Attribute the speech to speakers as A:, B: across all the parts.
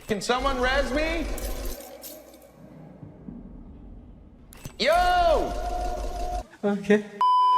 A: Can someone res me? Yo!
B: Okay.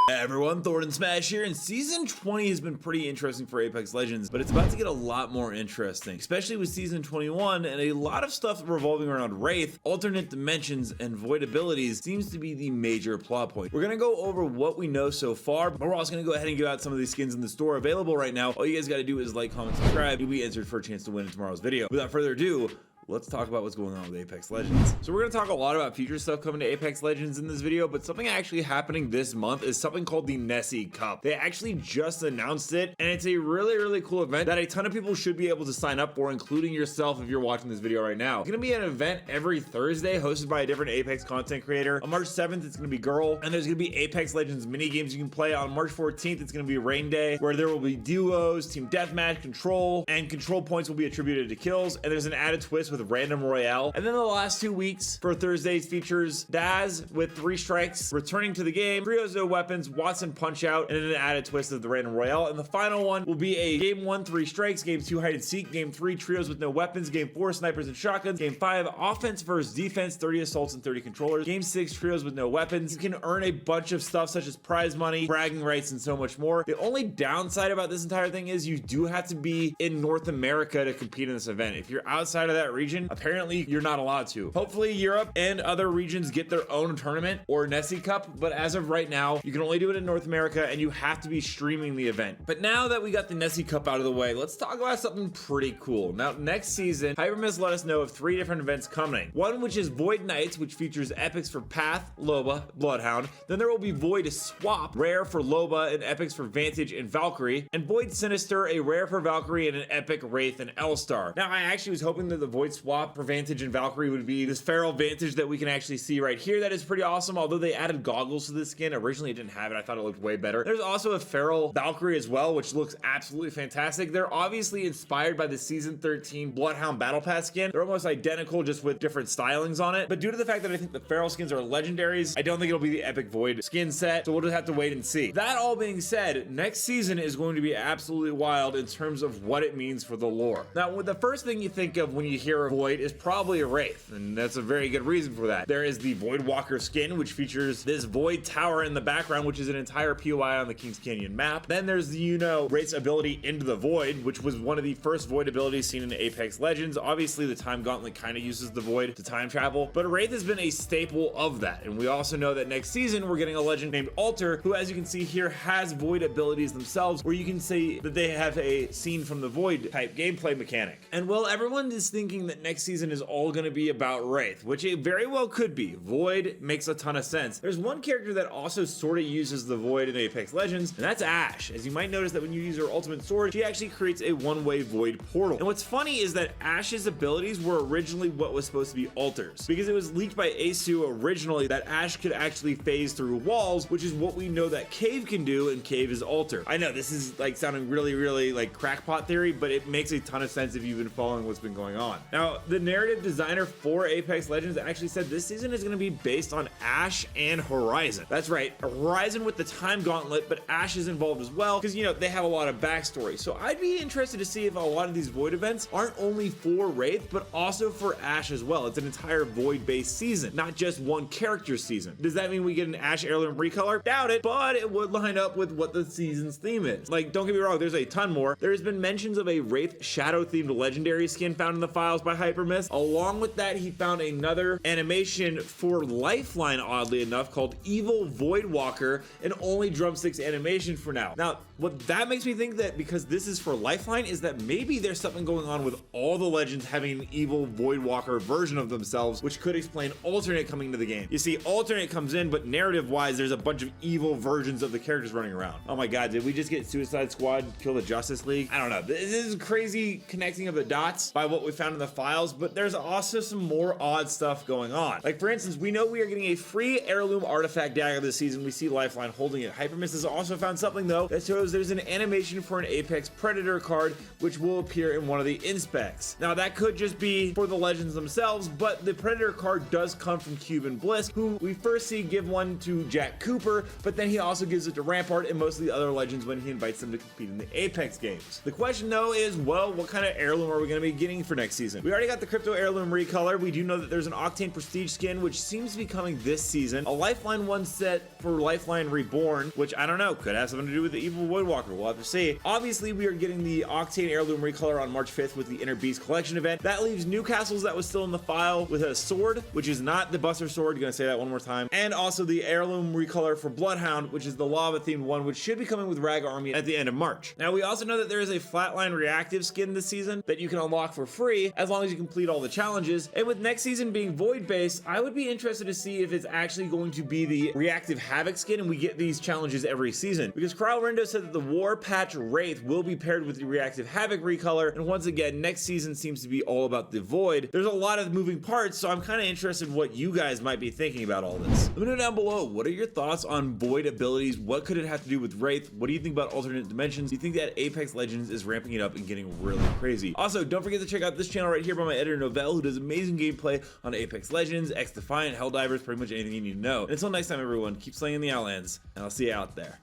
C: Hey everyone, Thordan Smash here, and Season 20 has been pretty interesting for Apex Legends, but it's about to get a lot more interesting, especially with Season 21, and a lot of stuff revolving around Wraith, alternate dimensions, and void abilities seems to be the major plot point. We're gonna go over what we know so far, but we're also gonna go ahead and give out some of these skins in the store available right now. All you guys gotta do is like, comment, subscribe, you'll be entered for a chance to win in tomorrow's video. Without further ado, let's talk about what's going on with Apex Legends. So we're gonna talk a lot about future stuff coming to Apex Legends in this video, but something actually happening this month is something called the Nessie Cup. They actually just announced it, and it's a really cool event that a ton of people should be able to sign up for, including yourself if you're watching this video right now. It's gonna be an event every Thursday hosted by a different Apex content creator. On March 7th, it's gonna be Girl, and there's gonna be Apex Legends mini games you can play. On March 14th, it's gonna be Rain Day, where there will be duos, team deathmatch, control, and control points will be attributed to kills, and there's an added twist with Random Royale. And then the last 2 weeks for Thursdays features Daz with 3 strikes returning to the game, trios no weapons, Watson punch out, and then an added twist of the Random Royale. And the final one will be a game 1 3 strikes, game 2 hide and seek, game 3 trios with no weapons, game 4 snipers and shotguns, game 5 offense versus defense, 30 assaults and 30 controllers, game 6 trios with no weapons. You can earn a bunch of stuff such as prize money, bragging rights, and so much more. The only downside about this entire thing is you do have to be in North America to compete in this event. If you're outside of that region, apparently you're not allowed to. Hopefully Europe and other regions get their own tournament or Nessie Cup, but as of right now, you can only do it in North America and you have to be streaming the event. But now that we got the Nessie Cup out of the way, let's talk about something pretty cool. Now, next season, hypermyst let us know of 3 different events coming. One which is Void Nights, which features epics for Path, Loba, Bloodhound. Then there will be Void Swap, rare for Loba and epics for Vantage and Valkyrie. And Void Sinister, a rare for Valkyrie and an epic Wraith and L-Star. Now, I actually was hoping that the Void Swap for Vantage and Valkyrie would be this feral Vantage that we can actually see right here. That is pretty awesome, although they added goggles to this skin. Originally it didn't have it. I thought it looked way better. There's also a feral Valkyrie as well, which looks absolutely fantastic. They're obviously inspired by the Season 13 Bloodhound Battle Pass skin. They're almost identical, just with different stylings on it. But due to the fact that I think the feral skins are legendaries, I don't think it'll be the epic Void skin set, so we'll just have to wait and see. That all being said, next season is going to be absolutely wild in terms of what it means for the lore. Now, the first thing you think of when you hear a Void is probably a Wraith, and that's a very good reason for that. There is the Void Walker skin, which features this Void Tower in the background, which is an entire POI on the Kings Canyon map. Then there's the, Wraith's ability Into the Void, which was one of the first Void abilities seen in Apex Legends. Obviously, the Time Gauntlet kind of uses the Void to time travel, but Wraith has been a staple of that. And we also know that next season, we're getting a legend named Alter, who, as you can see here, has Void abilities themselves, where you can say that they have a scene from the Void type gameplay mechanic. And well, everyone is thinking that next season is all going to be about Wraith, which it very well could be. Void makes a ton of sense. There's one character that also sort of uses the Void in Apex Legends, and that's Ashe. As you might notice that when you use her ultimate sword, she actually creates a one-way Void portal. And what's funny is that Ashe's abilities were originally what was supposed to be Alters, because it was leaked by Asu originally that Ashe could actually phase through walls, which is what we know that Cave can do, and Cave is Alter. I know this is like sounding really like crackpot theory, but it makes a ton of sense if you've been following what's been going on. Now, the narrative designer for Apex Legends actually said this season is going to be based on Ashe and Horizon. That's right, Horizon with the Time Gauntlet, but Ashe is involved as well, because they have a lot of backstory. So I'd be interested to see if a lot of these Void events aren't only for Wraith, but also for Ashe as well. It's an entire Void-based season, not just one character season. Does that mean we get an Ashe Heirloom recolor? Doubt it, but it would line up with what the season's theme is. Like, don't get me wrong, there's a ton more. There's been mentions of a Wraith shadow-themed legendary skin found in the files by hypermyst. Along with that, he found another animation for Lifeline, oddly enough, called Evil Void Walker, an only drumsticks animation for now. Now, what that makes me think that, because this is for Lifeline, is that maybe there's something going on with all the legends having an evil Void Walker version of themselves, which could explain Alternate coming to the game. You see, Alternate comes in, but narrative-wise, there's a bunch of evil versions of the characters running around. Oh my god, did we just get Suicide Squad kill the Justice League? I don't know. This is crazy connecting of the dots by what we found in the files, but there's also some more odd stuff going on. Like, for instance, we know we are getting a free Heirloom artifact dagger this season. We see Lifeline holding it. hypermyst has also found something, though, that shows knows, there's an animation for an Apex Predator card which will appear in one of the inspects. Now that could just be for the legends themselves, but the Predator card does come from Cuban Bliss, who we first see give one to Jack Cooper, but then he also gives it to Rampart and most of the other legends when he invites them to compete in the Apex games. The question though is, well, what kind of heirloom are we going to be getting for next season? We already got the Crypto Heirloom recolor. We do know that there's an Octane Prestige skin, which seems to be coming this season. A Lifeline 1 set for Lifeline Reborn, which I don't know, could have something to do with the Evil Woodwalker. We'll have to see. Obviously, we are getting the Octane Heirloom recolor on March 5th with the Inner Beast Collection event. That leaves Newcastle's that was still in the file with a sword, which is not the Buster sword. Gonna say that one more time. And also the Heirloom recolor for Bloodhound, which is the lava themed one, which should be coming with Rag Army at the end of March. Now, we also know that there is a Flatline Reactive skin this season that you can unlock for free as long as you complete all the challenges. And with next season being Void based, I would be interested to see if it's actually going to be the Reactive Havoc skin and we get these challenges every season. Because Kralrindo said that the War Patch Wraith will be paired with the Reactive Havoc recolor, and once again, next season seems to be all about the Void. There's a lot of moving parts, so I'm kind of interested in what you guys might be thinking about all this. Let me know down below, what are your thoughts on Void abilities? What could it have to do with Wraith? What do you think about alternate dimensions? Do you think that Apex Legends is ramping it up and getting really crazy? Also, don't forget to check out this channel right here by my editor Novell, who does amazing gameplay on Apex Legends, X Defiant, Helldivers, pretty much anything you need to know. And until next time, everyone, keep slaying the Outlands, and I'll see you out there.